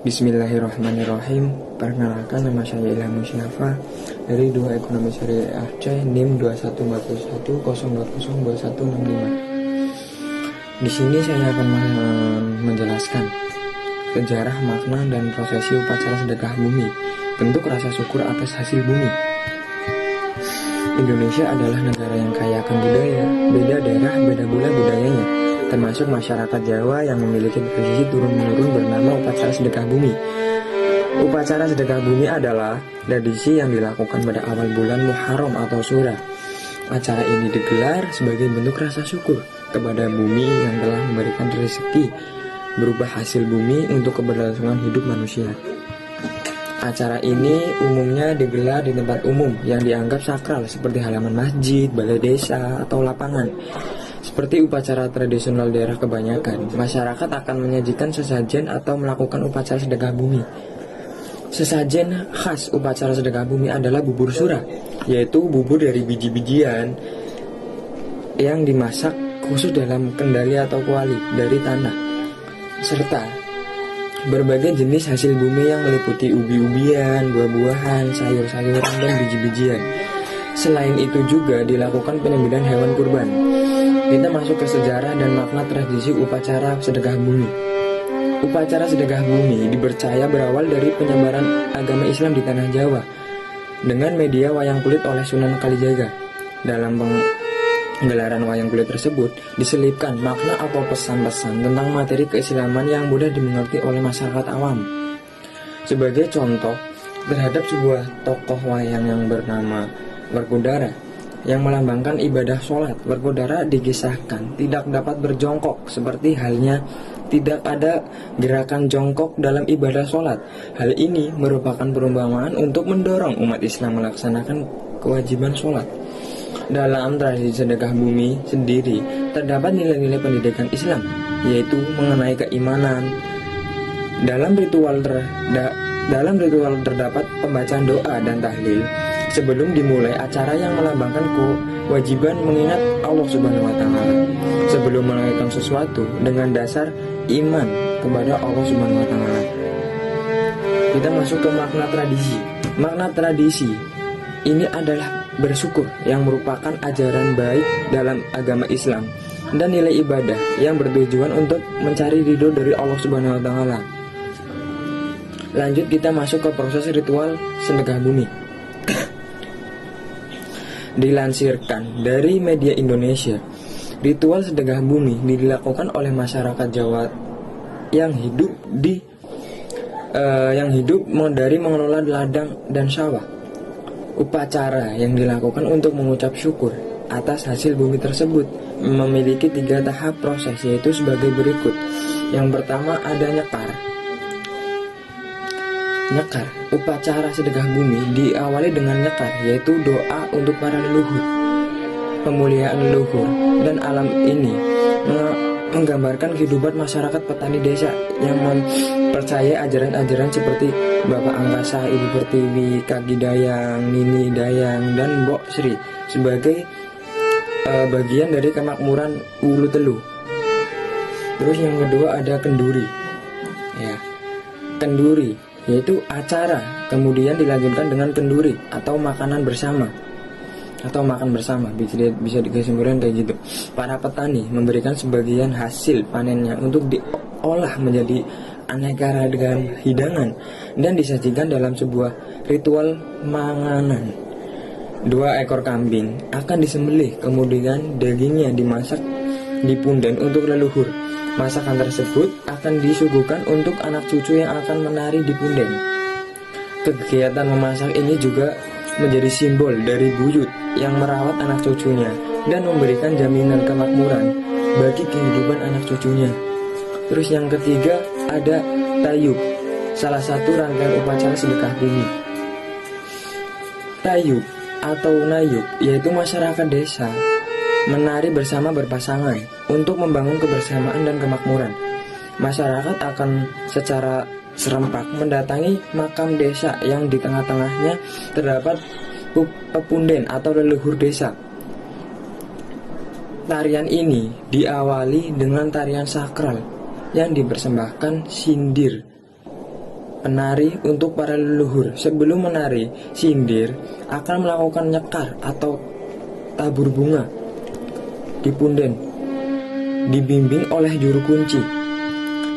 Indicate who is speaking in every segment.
Speaker 1: Bismillahirrahmanirrahim. Perkenalkan, nama saya Ilham Musyafa dari 2 Ekonomi Syariah Aceh, NIM 214102122165. Di sini saya akan menjelaskan sejarah, makna, dan prosesi upacara sedekah bumi, bentuk rasa syukur atas hasil bumi. Indonesia adalah negara yang kaya akan budaya. Beda daerah, beda pula budayanya, termasuk masyarakat Jawa yang memiliki tradisi turun-menurun bernama upacara sedekah bumi. Upacara sedekah bumi adalah tradisi yang dilakukan pada awal bulan Muharram atau Syura. Acara ini digelar sebagai bentuk rasa syukur kepada bumi yang telah memberikan rezeki berupa hasil bumi untuk keberlangsungan hidup manusia. Acara ini umumnya digelar di tempat umum yang dianggap sakral seperti halaman masjid, balai desa, atau lapangan. Seperti upacara tradisional daerah kebanyakan, masyarakat akan menyajikan sesajen atau melakukan upacara sedekah bumi. Sesajen khas upacara sedekah bumi adalah bubur sura, yaitu bubur dari biji-bijian yang dimasak khusus dalam kendali atau kuali dari tanah, serta berbagai jenis hasil bumi yang meliputi ubi-ubian, buah-buahan, sayur-sayuran, dan biji-bijian. Selain itu juga dilakukan penyembelihan hewan kurban. Kita masuk ke sejarah dan makna tradisi upacara sedekah bumi. Upacara sedekah bumi dipercaya berawal dari penyebaran agama Islam di tanah Jawa dengan media wayang kulit oleh Sunan Kalijaga. Dalam penggelaran wayang kulit tersebut diselipkan makna atau pesan-pesan tentang materi keislaman yang mudah dimengerti oleh masyarakat awam. Sebagai contoh, terhadap sebuah tokoh wayang yang bernama Werkudara yang melambangkan ibadah sholat, Werkudara dikisahkan tidak dapat berjongkok, seperti halnya tidak ada gerakan jongkok dalam ibadah sholat. Hal ini merupakan perumpamaan untuk mendorong umat Islam melaksanakan kewajiban sholat. Dalam tradisi sedekah bumi sendiri terdapat nilai-nilai pendidikan Islam, yaitu mengenai keimanan. Dalam ritual terdapat pembacaan doa dan tahlil sebelum dimulai acara yang melambangkan kewajiban mengingat Allah Subhanahu wa Ta'ala sebelum melakukan sesuatu dengan dasar iman kepada Allah Subhanahu wa Ta'ala. Kita masuk ke makna tradisi. Makna tradisi ini adalah bersyukur yang merupakan ajaran baik dalam agama Islam dan nilai ibadah yang bertujuan untuk mencari ridho dari Allah Subhanahu wa Ta'ala. Lanjut, kita masuk ke proses ritual sedekah bumi. Dilansirkan dari media Indonesia, ritual sedekah bumi dilakukan oleh masyarakat Jawa yang hidup dari mengelola ladang dan sawah. Upacara yang dilakukan untuk mengucap syukur atas hasil bumi tersebut memiliki 3 tahap proses, yaitu sebagai berikut. Yang pertama ada nyekar. Upacara sedekah bumi diawali dengan nyekar, yaitu doa untuk para leluhur. Pemuliaan leluhur dan alam ini menggambarkan kehidupan masyarakat petani desa yang mempercayai ajaran-ajaran seperti Bapak Angkasa, Ibu Pertiwi, Kaki Dayang, Nini Dayang, dan Mbok Sri sebagai bagian dari kemakmuran Ulu Telu. Terus yang kedua ada kenduri. Kenduri yaitu acara, kemudian dilanjutkan dengan kenduri atau makanan bersama atau makan bersama, bisa dikesimpulan kayak gitu. Para petani memberikan sebagian hasil panennya untuk diolah menjadi aneka ragam hidangan dan disajikan dalam sebuah ritual manganan. 2 ekor kambing akan disembelih, kemudian dagingnya dimasak di punden untuk leluhur. Masakan tersebut akan disuguhkan untuk anak cucu yang akan menari di punden. Kegiatan memasak ini juga menjadi simbol dari buyut yang merawat anak cucunya dan memberikan jaminan kemakmuran bagi kehidupan anak cucunya. Terus yang ketiga ada tayub, salah satu rangkaian upacara sedekah bumi. Tayub atau nayub yaitu masyarakat desa menari bersama berpasangan untuk membangun kebersamaan dan kemakmuran. Masyarakat akan secara serempak mendatangi makam desa yang di tengah-tengahnya terdapat pepunden atau leluhur desa. Tarian ini diawali dengan tarian sakral yang dipersembahkan sindir penari untuk para leluhur. Sebelum menari, sindir akan melakukan nyekar atau tabur bunga di punden, dibimbing oleh juru kunci.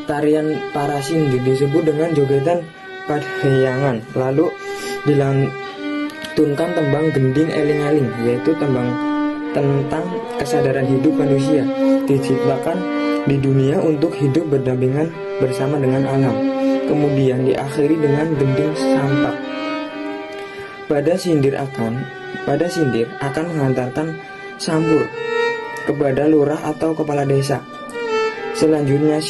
Speaker 1: Tarian para sindir disebut dengan jogetan padhayangan. Lalu dilantunkan tembang gending eling-eling, yaitu tembang tentang kesadaran hidup manusia, diciptakan di dunia untuk hidup berdampingan bersama dengan alam. Kemudian diakhiri dengan gending sampak. Pada sindir akan mengantarkan sambur kepada lurah atau kepala desa. Selanjutnya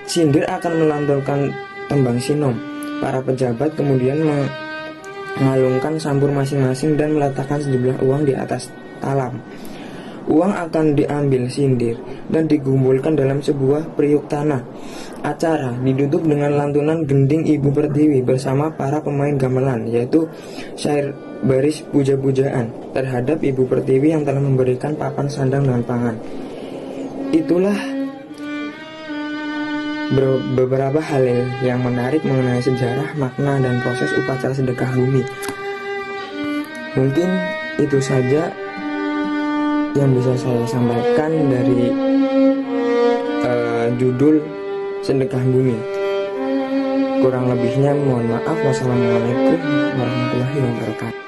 Speaker 1: sindir akan melantunkan tembang sinom. Para pejabat kemudian mengalungkan sambur masing-masing dan meletakkan sejumlah uang di atas talam. Uang akan diambil sindir dan dikumpulkan dalam sebuah periuk tanah. Acara ditutup dengan lantunan gending Ibu Pertiwi bersama para pemain gamelan, yaitu syair baris puja-pujaan terhadap Ibu Pertiwi yang telah memberikan papan sandang dan pangan. Itulah beberapa hal yang menarik mengenai sejarah, makna, dan proses upacara sedekah bumi. Mungkin itu saja yang bisa saya sampaikan dari judul sedekah bumi. Kurang lebihnya mohon maaf. Wassalamualaikum warahmatullahi wabarakatuh.